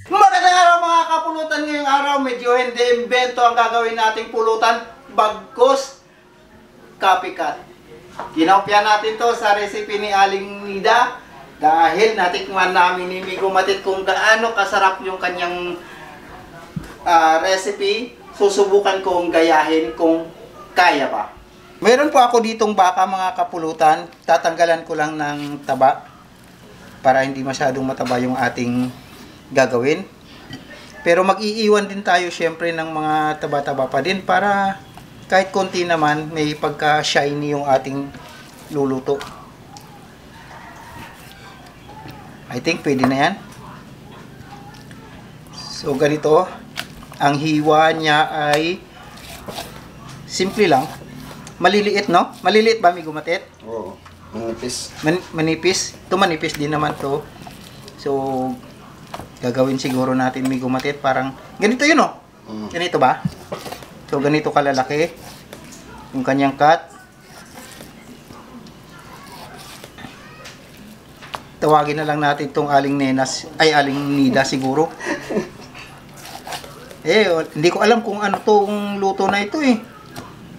Magandang araw mga kapulutan. Ngayong araw medyo hindi invento ang gagawin nating pulutan, bagkus copycat. Kinopya natin to sa recipe ni Aling Nida dahil natikman namin ni Migo Matit kung gaano kasarap yung kanyang recipe. Susubukan kong gayahin kung kaya pa. Meron po ako ditong baka mga kapulutan. Tatanggalan ko lang ng taba para hindi masyadong mataba yung ating gagawin. Pero mag-iiwan din tayo syempre ng mga taba-taba pa din para kahit konti naman may pagka-shiny yung ating luluto. I think pwede na yan. So ganito, ang hiwa niya ay simple lang. Maliliit, no? Maliliit ba, Migo Matit? Oo, manipis. Manipis. Ito manipis din naman to. So, gagawin siguro natin, Migo Matit, parang ganito yun, no? Ganito ba? So, ganito kalalaki yung kanyang cut. Tawagin na lang natin itong Aling Nenas, ay Aling Nida siguro. Hindi ko alam kung ano tong luto na ito eh.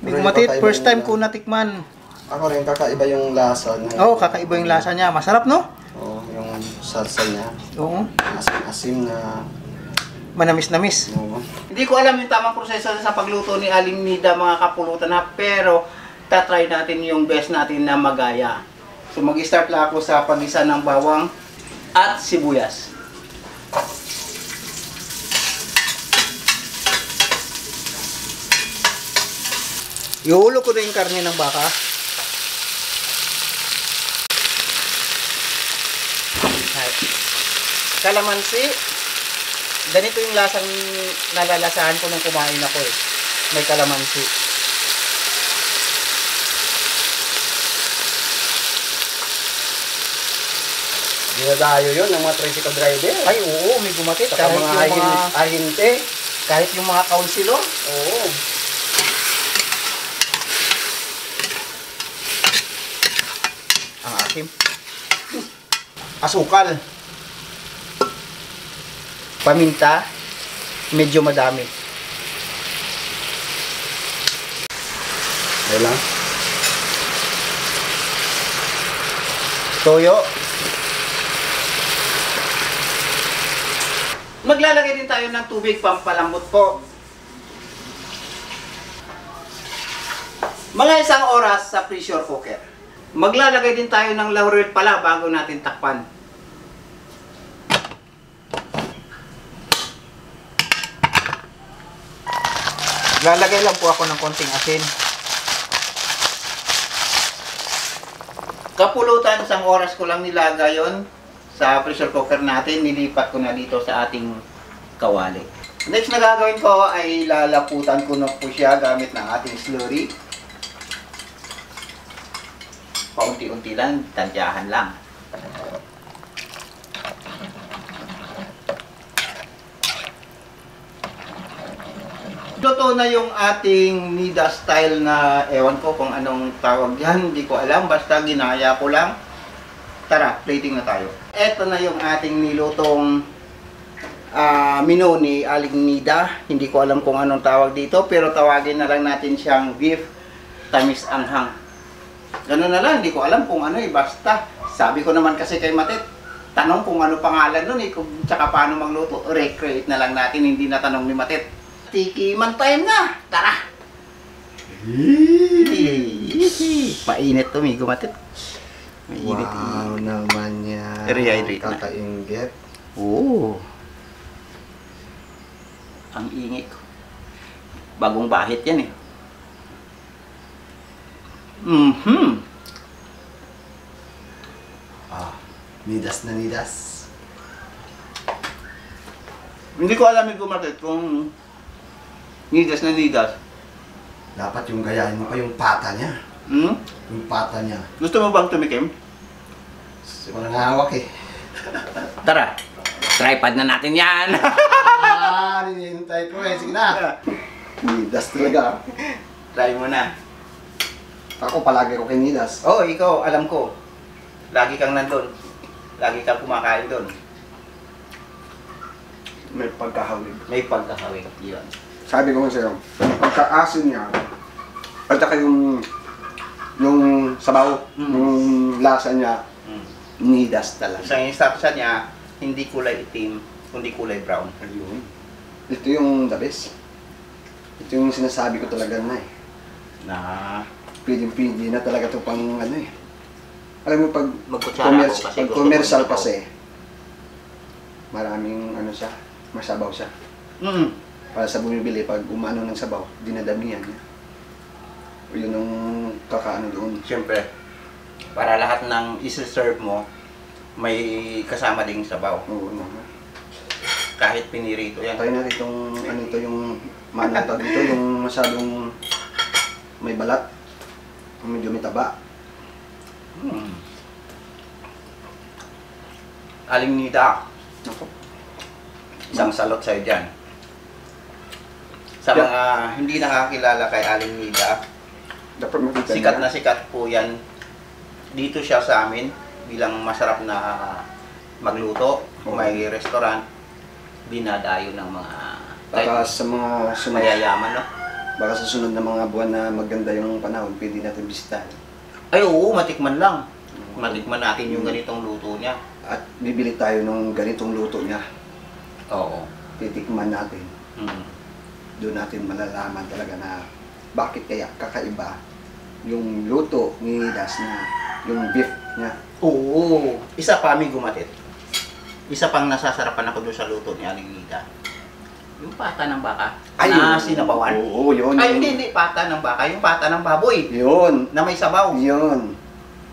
Migo Matit, first time ko natikman. Ako rin, kakaiba yung lasa niya. Oo, kakaiba yung lasa niya. Masarap, no? Oo, yung salsa niya. Oo. Asim na. Manamis-namis. Oo. Hindi ko alam yung tamang proseso sa pagluto ni Aling Nida mga kapulutan na, pero tatry natin yung best natin na magaya. So mag-start lang ako sa pag-isa ng bawang at sibuyas. Ihulog ko na yung karne ng baka. Kalamansi. Ganito yung lasang nalalasahan ko nung kumain ako eh. May kalamansi. Dinadayo yun ng mga tricycle driver. Ay oo, Migo Matit. Saka Kahit mga yung mga ahinte. kahit yung mga kaunsilor. Oo. Ang asim. Asukal. Paminta. Medyo madami. Ayun lang. Toyo. Maglalagay din tayo ng tubig pampalambot po. Mga 1 oras sa pressure cooker. Maglalagay din tayo ng laurel pala bago natin takpan. Lalagay lang po ako ng konting asin. Kapulutan, 1 oras ko lang nilagay yon sa pressure cooker natin. Nilipat ko na dito sa ating kawali. Next na gagawin ko ay lalaputan ko na po siya gamit ng ating slurry. Paunti-unti lang, tansyahan lang. Luto na yung ating Nida style na ewan ko kung anong tawag yan, hindi ko alam, basta ginaya ko lang. Tara, plating na tayo. Ito na yung ating nilutong menu ni Aling Nida. Hindi ko alam kung anong tawag dito, pero tawagin na lang natin siyang beef tamis anghang. Ganun na lang, hindi ko alam kung ano eh, basta. Sabi ko naman kasi kay Matit, tanong kung ano pangalan nun eh, kung tsaka paano magluto. Recreate na lang natin, hindi na tanong ni Matit. Tikiman time na! Tara! Mainit to, Migo Matit. Mainit. Wow naman yan. Rehydrate na. Kakainggit. Oo. Ang ingit ko. Bagong bahit yan eh. Nidas na nidas. Hindi ko alam Migo Matit kung nidas na nidas. Dapat yung gayahin mo pa yung pata niya. Yung pata niya. Gusto mo bang tumikim? Walang hawak eh. Tara, tripod na natin yan. Hinihintay ko eh. Sige na. Nidas talaga. Try mo na. Ako palagi ko kay Nidas. Oo, ikaw, alam ko. Lagi kang nandun. Lagi kang kumakain doon. May pagkahawig. May pagkakawin. Yun. Sabi ko nga sa'yo, pagkaasin niya, at saka yung sabaw, yung lasa niya, nidas talaga. Sa instruction niya, hindi kulay itim, kundi kulay brown. Ayun. Ito yung the best. Ito yung sinasabi ko talaga na eh. Na Pwede na talaga ito pang ano eh. Alam mo pag magkutsara ako kasi pag gusto commercial ko. kasi, maraming ano siya, masabaw siya. Mm. Para sa bumibili, pag umano ng sabaw, dinadamihan niya. O yun ang kakaano doon. Siyempre, para lahat ng isi-serve mo, may kasama ding sabaw. Oo naman. Kahit pinirito yan. Tayo na itong ano ito yung manatag dito, yung masyadong may balat, medyo may taba. Aling Nida, Ako. isang salot sa'yo dyan. Sa mga hindi nakakilala kay Aling Nida, Dapat makita sikat niya. na sikat po yan. Dito siya sa amin bilang masarap na magluto. May restaurant, dinadayo ng mga Baka sa mga sunod, mayayaman, no? baka sa sunod na mga buwan na maganda yung panahon, pwede natin bisitahin. Ay oo, matikman lang. Matikman natin yung ganitong luto niya. At bibili tayo ng ganitong luto niya. Oo. Titikman natin. Mm. Doon natin malalaman talaga na bakit kaya kakaiba yung luto ni Das na yung beef niya. Oo. Isa pa may gumatit. Isa pang nasasarapan ako doon sa luto ni Aling Nida. Yung pata ng baka na sinabawan. Oo, yun. Ay, hindi pata ng baka. Yung pata ng baboy Yun. na may sabaw. Yun.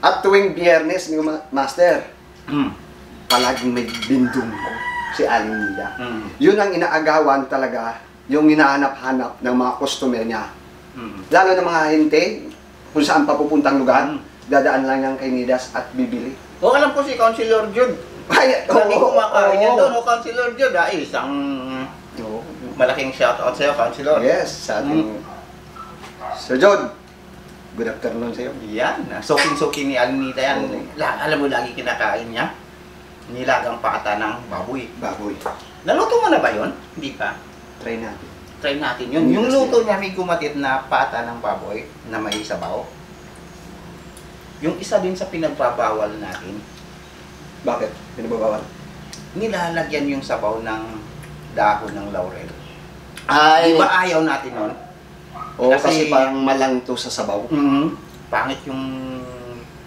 At tuwing biyernes, master, Mm. palaging may bindong ko si Aling Nida. Mm. Yun ang inaagawan talaga, yung hinahanap-hanap ng mga customer niya. Mm. Lalo ng mga hinte, kung saan pa pupuntang lugar, Mm. dadaan lang yan kay Nidas at bibili. O, alam ko si Councilor Jude. Ay, Lagi kumakain yan oo. doon. O, Councilor Jude, isang Oo. malaking shoutout sa'yo, Councilor. Yes, sa ating... Sir John, good afternoon sa iyo. Yan. Soking-soking ni Aling Nida yan. Oo. Alam mo, lagi kinakain niya. Nilagang pata ng baboy. Baboy. Naluto mo na ba yun? Hindi pa. Try natin. Try natin yun. Yung luto niya may gumatit na pata ng baboy na may sabaw. Yung isa din sa pinagbabawal natin, Bakit? Pinababawal? nilalagyan yung sabaw ng dahon ng laurel. Ay, Di ba ayaw natin nun? oo, kasi- kasi parang malangto sa sabaw. Pangit yung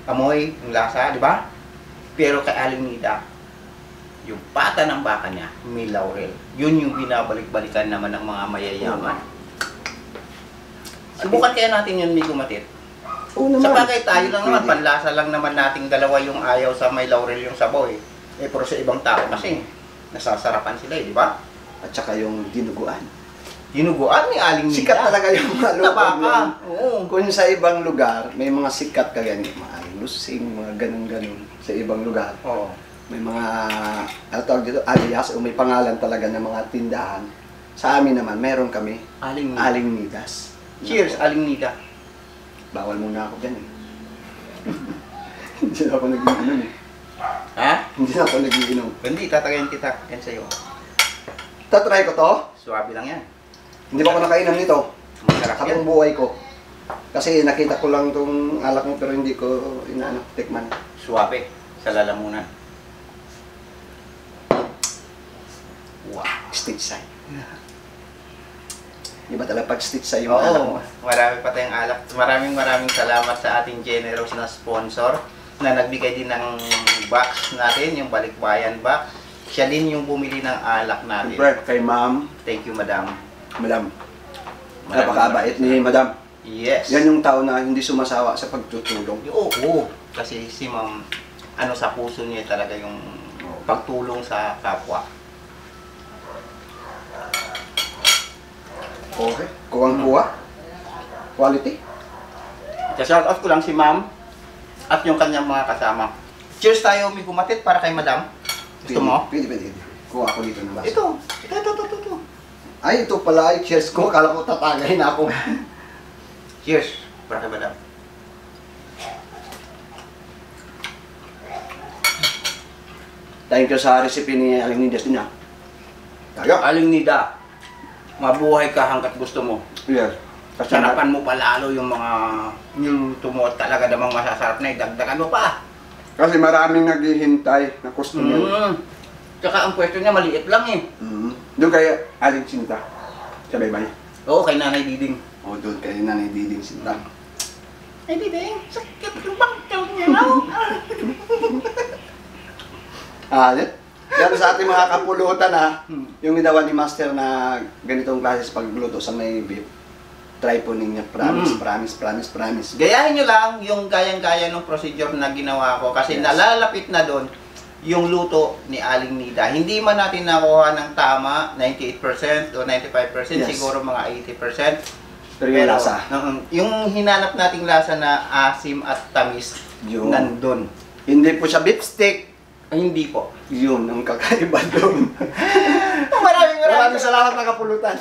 amoy, yung lasa, di ba? Pero kay Aling Nida, yung pata ng baka niya, may laurel. Yun yung binabalik-balikan naman ng mga mayayaman. Subukan kaya natin yun, may gumatit. Oo Sa bagay tayo lang naman, Pwede. panlasa lang naman nating dalawa yung ayaw sa may laurel yung sabaw eh. Pero sa ibang tao kasi, nasasarapan sila eh, di ba? At saka yung dinuguan. Dinuguan ni Aling Nida. Sikat talaga yung mga lugar Tabaka. yun. Oo. Kung sa ibang lugar, may mga sikat kagaya mga lusing, mga ganun-ganun sa ibang lugar. Oo. May mga, ano tawag dito, alias o may pangalan talaga ng mga tindahan. Sa amin naman, meron kami, Aling Nida. Aling Nidas. Cheers, Aling Nida. Bawal muna ako dyan eh. Hindi na ako nagiinom eh. Ha? Hindi na ako nagiinom. Hindi, tatagayin kita. Yan sa'yo. Tatry ko to. Suwabe lang yan. Hindi pa ako nakainom nito. Masarap Sa yan. buong buhay ko. Kasi nakita ko lang itong alak mo pero hindi ko inaano, tikman. Suwabe. Sa lalamunan. Wow. Stage side. Di ba talaga pag stage side yung alak mo? Oo. Marami pa tayong alak. Maraming salamat sa ating generous na sponsor na nagbigay din ng box natin, yung balikbayan box. Siya din yung bumili ng alak natin. Siyempre, kay ma'am, Thank you, madam. madam. Maraming Napakabait ni madam. Yes. Yan yung tao na hindi sumasawa sa pagtutulong. Oo. Kasi si ma'am, ano sa puso niya talaga yung pagtulong sa kapwa. Okay. Kuwang-kuwa. Quality. Shout out ko lang si ma'am at yung kanyang mga kasama. Cheers tayo, may gumatit para kay madam. Gusto mo? Pwede. Kuha ko dito ng baso. Ito. Ay, ito pala. Ay, cheers ko. Akala ko tatagayin ako. Cheers para kay madam. Thank you sa recipe ni Aling Nidas din, ha. Tayo. Aling Nida, mabuhay ka hanggat gusto mo. Yes. Kasi Sarapan mo pa lalo yung mga niluto mo at talaga namang masasarap na idagdagan mo pa. Kasi maraming naghihintay na customer. Tsaka ang pwesto niya maliit lang eh. Doon kay Aling Sinta. Sa Baybay. Oo, kay Nanay Diding. O doon kay Nanay Diding Sinta. Ay Diding, sakit yung bangkel niya. Yan sa ating mga kapulutan, ha. Yung ginawa ni Master na ganitong klase sa pagluto sa may beef. Try po ninyo. Promise. Gayahin nyo lang yung gayang-gaya ng procedure na ginawa ko kasi nalalapit na doon yung luto ni Aling Nida. Hindi man natin nakuha ng tama, 98% o 95%, Yes. siguro mga 80%. Pero yung lasa. Yung hinanap nating lasa na asim at tamis, Yun. nandun. Hindi po siya beef steak. Ay, hindi po. Yun ang kakaiba doon. Maraming Maraming salamat mga kapulutan.